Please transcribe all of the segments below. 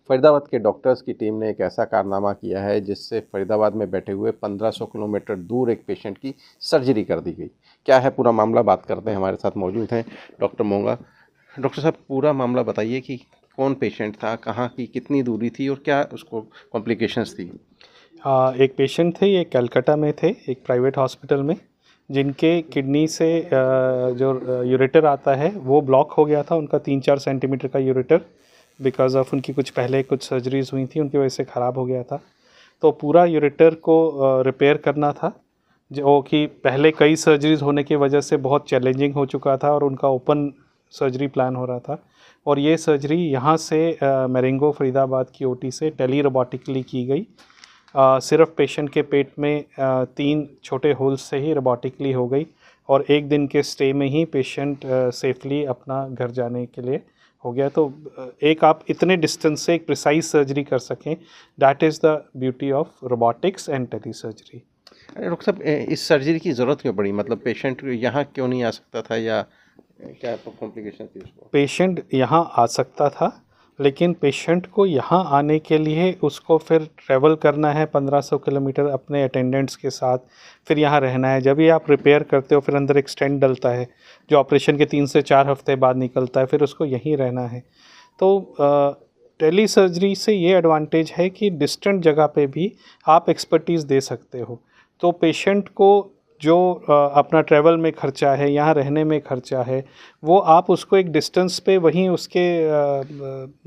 फरीदाबाद के डॉक्टर्स की टीम ने एक ऐसा कारनामा किया है जिससे फरीदाबाद में बैठे हुए 1500 किलोमीटर दूर एक पेशेंट की सर्जरी कर दी गई। क्या है पूरा मामला, बात करते हैं। हमारे साथ मौजूद हैं डॉक्टर मोंगा। डॉक्टर साहब, पूरा मामला बताइए कि कौन पेशेंट था, कहाँ की कितनी दूरी थी और क्या उसको कॉम्प्लिकेशंस थी। एक पेशेंट थे, ये कलकत्ता में थे, एक प्राइवेट हॉस्पिटल में, जिनके किडनी से जो यूरेटर आता है वो ब्लॉक हो गया था। उनका 3-4 सेंटीमीटर का यूरेटर, बिकॉज ऑफ उनकी कुछ सर्जरीज हुई थी, उनकी वजह से ख़राब हो गया था। तो पूरा यूरेटर को रिपेयर करना था, जो कि पहले कई सर्जरीज होने की वजह से बहुत चैलेंजिंग हो चुका था और उनका ओपन सर्जरी प्लान हो रहा था। और ये सर्जरी यहाँ से मेरेंगो फरीदाबाद की ओटी से टेली रोबोटिकली की गई। सिर्फ पेशेंट के पेट में 3 छोटे होल्स से ही रोबोटिकली हो गई और 1 दिन के स्टे में ही पेशेंट सेफली अपना घर जाने के लिए हो गया। तो एक आप इतने डिस्टेंस से एक प्रिसाइज सर्जरी कर सकें, that is the beauty of robotics and tele surgery. Doctor साहब, इस सर्जरी की ज़रूरत क्यों पड़ी? मतलब पेशेंट यहाँ क्यों नहीं आ सकता था, या क्या कॉम्प्लिकेशन थी उसको? पेशेंट यहाँ आ सकता था, लेकिन पेशेंट को यहाँ आने के लिए उसको फिर ट्रैवल करना है 1500 किलोमीटर अपने अटेंडेंट्स के साथ, फिर यहाँ रहना है। जब ये आप रिपेयर करते हो फिर अंदर एक स्टेंट डलता है जो ऑपरेशन के 3 से 4 हफ्ते बाद निकलता है, फिर उसको यहीं रहना है। तो टेली सर्जरी से ये एडवांटेज है कि डिस्टेंट जगह पे भी आप एक्सपर्टीज़ दे सकते हो। तो पेशेंट को जो अपना ट्रैवल में खर्चा है, यहाँ रहने में खर्चा है, वो आप उसको एक डिस्टेंस पे वहीं उसके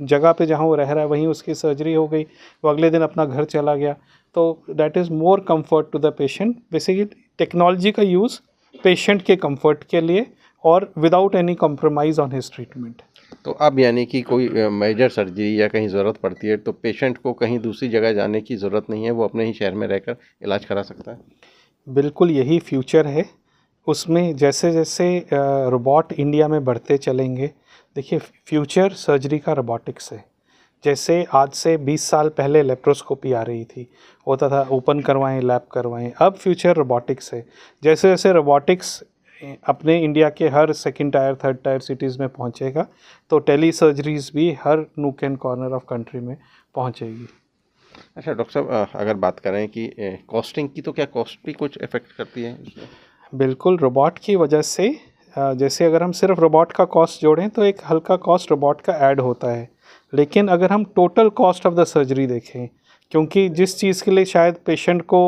जगह पे जहाँ वो रह रहा है वहीं उसकी सर्जरी हो गई, वो अगले दिन अपना घर चला गया। तो that is more comfort to the patient. Basically technology का यूज़ पेशेंट के कंफर्ट के लिए और without any compromise on his treatment. तो अब यानी कि कोई मेजर सर्जरी या कहीं ज़रूरत पड़ती है तो पेशेंट को कहीं दूसरी जगह जाने की ज़रूरत नहीं है, वो अपने ही शहर में रहकर इलाज करा सकता है। बिल्कुल यही फ्यूचर है। उसमें जैसे जैसे रोबोट इंडिया में बढ़ते चलेंगे, देखिए फ्यूचर सर्जरी का रोबोटिक्स है। जैसे आज से 20 साल पहले लेप्रोस्कोपी आ रही थी, होता था ओपन करवाएं लैब करवाएं, अब फ्यूचर रोबोटिक्स है। जैसे जैसे रोबोटिक्स अपने इंडिया के हर second tier third tier cities में पहुंचेगा, तो टेली सर्जरीज भी हर nook and corner of country में पहुंचेगी। अच्छा डॉक्टर साहब, अगर बात करें कि कॉस्टिंग की, तो क्या कॉस्ट भी कुछ इफ़ेक्ट करती है इसमें? बिल्कुल, रोबोट की वजह से जैसे अगर हम सिर्फ रोबोट का कॉस्ट जोड़ें तो एक हल्का कॉस्ट रोबोट का ऐड होता है, लेकिन अगर हम total cost of the surgery देखें, क्योंकि जिस चीज़ के लिए शायद पेशेंट को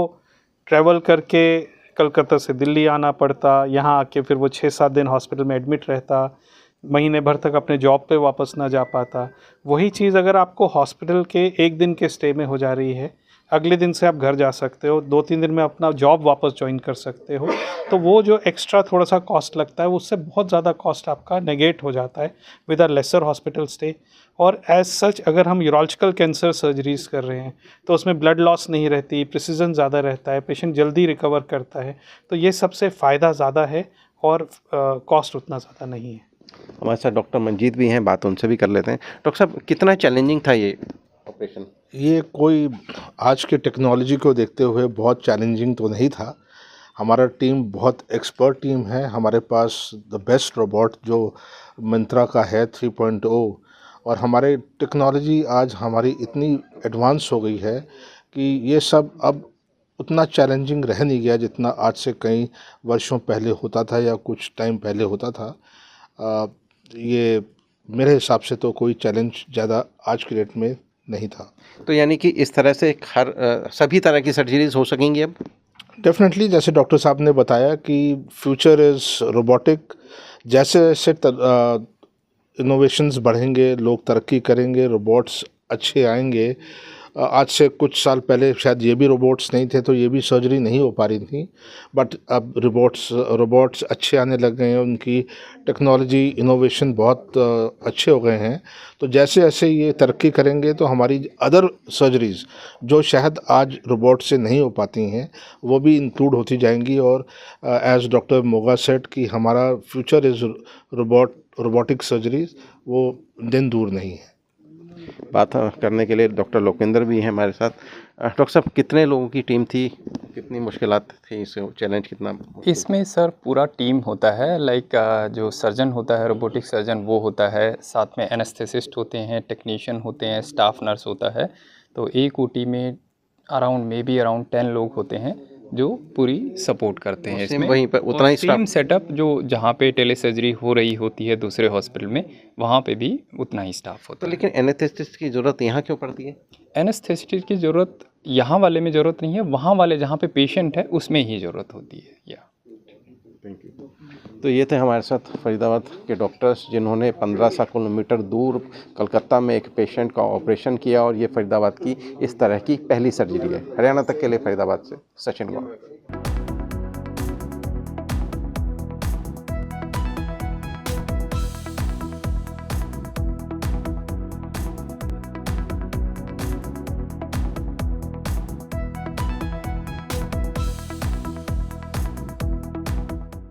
ट्रैवल करके कलकत्ता से दिल्ली आना पड़ता, यहाँ आके फिर वो 6-7 दिन हॉस्पिटल में एडमिट रहता, महीने भर तक अपने जॉब पे वापस ना जा पाता, वही चीज़ अगर आपको हॉस्पिटल के 1 दिन के स्टे में हो जा रही है, अगले दिन से आप घर जा सकते हो, 2-3 दिन में अपना जॉब वापस ज्वाइन कर सकते हो, तो वो जो एक्स्ट्रा थोड़ा सा कॉस्ट लगता है उससे बहुत ज़्यादा कॉस्ट आपका नेगेट हो जाता है with a lesser hospital stay. और एज सच अगर हम यूरोलॉजिकल कैंसर सर्जरीज कर रहे हैं तो उसमें ब्लड लॉस नहीं रहती, प्रिसीजन ज़्यादा रहता है, पेशेंट जल्दी रिकवर करता है, तो ये सबसे फ़ायदा ज़्यादा है और कॉस्ट उतना ज़्यादा नहीं है। हमारे साथ डॉक्टर मंजीत भी हैं, बात उनसे भी कर लेते हैं। डॉक्टर साहब, कितना चैलेंजिंग था ये ऑपरेशन? ये कोई आज के टेक्नोलॉजी को देखते हुए बहुत चैलेंजिंग तो नहीं था। हमारा टीम बहुत एक्सपर्ट टीम है। हमारे पास द बेस्ट रोबोट जो मिंत्रा का है 3.0, और हमारे टेक्नोलॉजी आज हमारी इतनी एडवांस हो गई है कि ये सब अब उतना चैलेंजिंग रह नहीं गया जितना आज से कई वर्षों पहले होता था या कुछ टाइम पहले होता था। ये मेरे हिसाब से तो कोई चैलेंज ज़्यादा आज की डेट में नहीं था। तो यानी कि इस तरह से सभी तरह की सर्जरीज हो सकेंगी अब? डेफिनेटली, जैसे डॉक्टर साहब ने बताया कि फ्यूचर इज़ रोबोटिक। जैसे जैसे इनोवेशंस बढ़ेंगे, लोग तरक्की करेंगे, रोबोट्स अच्छे आएंगे। आज से कुछ साल पहले शायद ये भी रोबोट्स नहीं थे तो ये भी सर्जरी नहीं हो पा रही थी, बट अब रोबोट्स अच्छे आने लग गए हैं, उनकी टेक्नोलॉजी इनोवेशन बहुत अच्छे हो गए हैं। तो जैसे जैसे ये तरक्की करेंगे तो हमारी अदर सर्जरीज़ जो शायद आज रोबोट से नहीं हो पाती हैं वो भी इंक्लूड होती जाएंगी। और एज डॉक्टर मोगा सेड कि हमारा फ्यूचर इज़ रोबोटिक सर्जरीज, वो दिन दूर नहीं है। बात करने के लिए डॉक्टर लोकेंद्र भी हैं हमारे साथ। डॉक्टर साहब, कितने लोगों की टीम थी? कितनी मुश्किलात थी, इस चैलेंज कितना मुश्किल? इसमें सर पूरा टीम होता है, लाइक जो सर्जन होता है, रोबोटिक सर्जन वो होता है, साथ में एनेस्थेसिस्ट होते हैं, टेक्नीशियन होते हैं, स्टाफ नर्स होता है। तो एक ओटी में अराउंड 10 लोग होते हैं जो पूरी सपोर्ट करते हैं सेम इसमें। वहीं पर उतना ही सेम स्टाफ? सेटअप जो जहाँ पे टेली सर्जरी हो रही होती है दूसरे हॉस्पिटल में, वहाँ पे भी उतना ही स्टाफ होता तो है। लेकिन एनेस्थेसिस्ट की ज़रूरत यहाँ क्यों पड़ती है? एनेस्थेसिस्ट की ज़रूरत यहाँ वाले में ज़रूरत नहीं है, वहाँ वाले जहाँ पे पेशेंट है उसमें ही ज़रूरत होती है। या थैंक यू। तो ये थे हमारे साथ फरीदाबाद के डॉक्टर्स जिन्होंने 1500 किलोमीटर दूर कलकत्ता में एक पेशेंट का ऑपरेशन किया, और ये फरीदाबाद की इस तरह की पहली सर्जरी है। हरियाणा तक के लिए फरीदाबाद से सचिन गौड़।